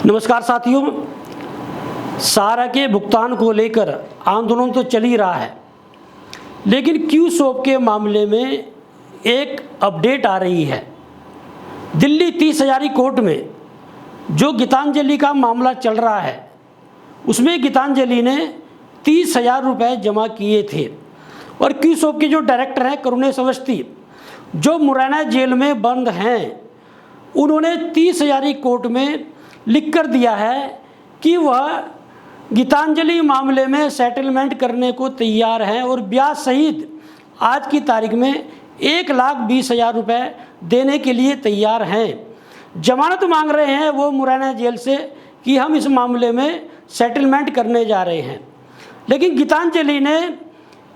नमस्कार साथियों, सारा के भुगतान को लेकर आंदोलन तो चल ही रहा है, लेकिन क्यूसॉप के मामले में एक अपडेट आ रही है। दिल्ली 30 हजारी कोर्ट में जो गीतांजलि का मामला चल रहा है, उसमें गीतांजलि ने 30,000 रुपये जमा किए थे और क्यूसॉप के जो डायरेक्टर हैं करुणेश अवस्थी, जो मुरैना जेल में बंद हैं, उन्होंने 30 हजारी कोर्ट में लिख कर दिया है कि वह गीतांजलि मामले में सेटलमेंट करने को तैयार हैं और ब्याज सहित आज की तारीख में 1,20,000 रुपये देने के लिए तैयार हैं। जमानत मांग रहे हैं वो मुरैना जेल से कि हम इस मामले में सेटलमेंट करने जा रहे हैं। लेकिन गीतांजलि ने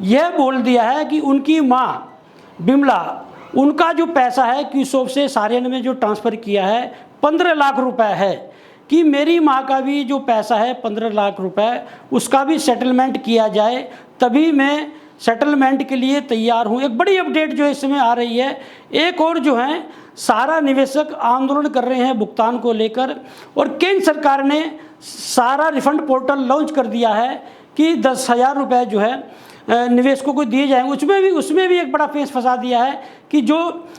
यह बोल दिया है कि उनकी माँ बिमला, उनका जो पैसा है क्यूसॉप से सारियन में जो ट्रांसफ़र किया है 15 लाख रुपए है, कि मेरी माँ का भी जो पैसा है 15 लाख रुपए, उसका भी सेटलमेंट किया जाए, तभी मैं सेटलमेंट के लिए तैयार हूँ। एक बड़ी अपडेट जो इस समय आ रही है। एक और जो है सारा निवेशक आंदोलन कर रहे हैं भुगतान को लेकर, और केंद्र सरकार ने सारा रिफंड पोर्टल लॉन्च कर दिया है कि 10,000 रुपये जो है निवेशकों को दिए जाएंगे। उसमें भी एक बड़ा पेच फंसा दिया है कि जो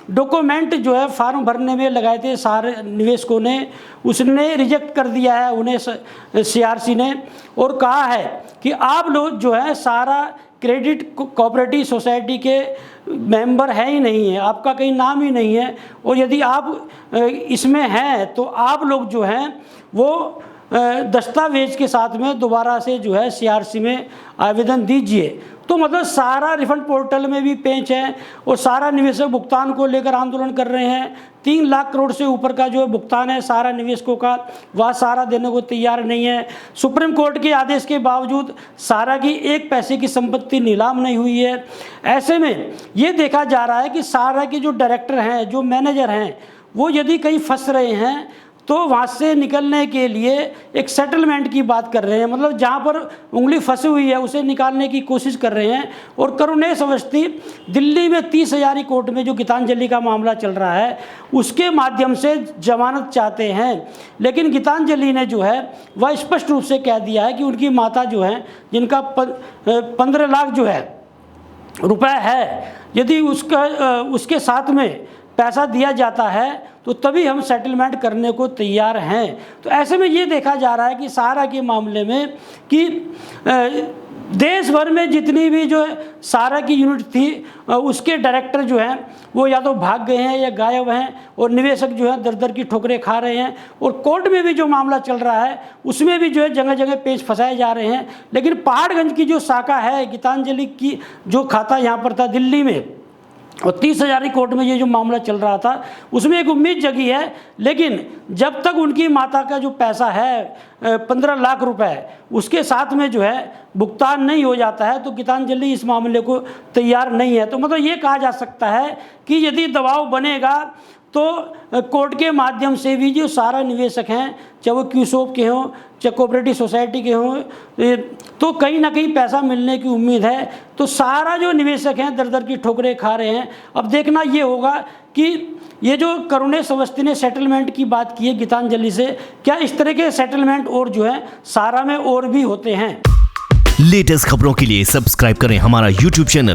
डॉक्यूमेंट जो है फॉर्म भरने में लगाए थे सारे निवेशकों ने, उसने रिजेक्ट कर दिया है उन्हें सीआरसी ने, और कहा है कि आप लोग जो है सारा क्रेडिट कोऑपरेटिव सोसाइटी के मेंबर है ही नहीं है, आपका कहीं नाम ही नहीं है, और यदि आप इसमें हैं तो आप लोग जो हैं वो दस्तावेज के साथ में दोबारा से जो है सीआरसी में आवेदन दीजिए। तो मतलब सारा रिफंड पोर्टल में भी पेंच है और सारा निवेशक भुगतान को लेकर आंदोलन कर रहे हैं। 3 लाख करोड़ से ऊपर का जो भुगतान है सारा निवेशकों का, वह सारा देने को तैयार नहीं है। सुप्रीम कोर्ट के आदेश के बावजूद सारा की 1 पैसे की संपत्ति नीलाम नहीं हुई है। ऐसे में ये देखा जा रहा है कि सारा के जो डायरेक्टर हैं, जो मैनेजर हैं, वो यदि कहीं फंस रहे हैं तो वहाँ से निकलने के लिए एक सेटलमेंट की बात कर रहे हैं। मतलब जहाँ पर उंगली फंसी हुई है उसे निकालने की कोशिश कर रहे हैं। और करुणेश अवस्थी दिल्ली में 30 हजारी कोर्ट में जो गीतांजलि का मामला चल रहा है उसके माध्यम से जमानत चाहते हैं। लेकिन गीतांजलि ने जो है वह स्पष्ट रूप से कह दिया है कि उनकी माता जो है, जिनका 15 लाख जो है रुपये है, यदि उसके साथ में पैसा दिया जाता है तो तभी हम सेटलमेंट करने को तैयार हैं। तो ऐसे में ये देखा जा रहा है कि सारा के मामले में कि देश भर में जितनी भी जो है सारा की यूनिट थी, उसके डायरेक्टर जो हैं वो या तो भाग गए हैं या गायब हैं, और निवेशक जो है दर दर की ठोकरें खा रहे हैं। और कोर्ट में भी जो मामला चल रहा है उसमें भी जो है जगह जगह पेच फंसाए जा रहे हैं। लेकिन पहाड़गंज की जो शाखा है गीतांजलि की, जो खाता यहाँ पर था दिल्ली में, और 30 हजारी कोर्ट में ये जो मामला चल रहा था, उसमें एक उम्मीद जगी है। लेकिन जब तक उनकी माता का जो पैसा है 15 लाख रुपए, उसके साथ में जो है भुगतान नहीं हो जाता है तो गीतांजलि इस मामले को तैयार नहीं है। तो मतलब ये कहा जा सकता है कि यदि दबाव बनेगा तो कोर्ट के माध्यम से भी जो सारा निवेशक हैं, चाहे वो क्यूसॉप के हों चाहे कोऑपरेटिव सोसाइटी के हों, तो कहीं ना कहीं पैसा मिलने की उम्मीद है। तो सारा जो निवेशक हैं दर दर की ठोकरें खा रहे हैं। अब देखना ये होगा कि ये जो करुणेश अवस्थी ने सेटलमेंट की बात की है गीतांजलि से, क्या इस तरह के सेटलमेंट और जो है सारा में और भी होते हैं। लेटेस्ट खबरों के लिए सब्सक्राइब करें हमारा YouTube चैनल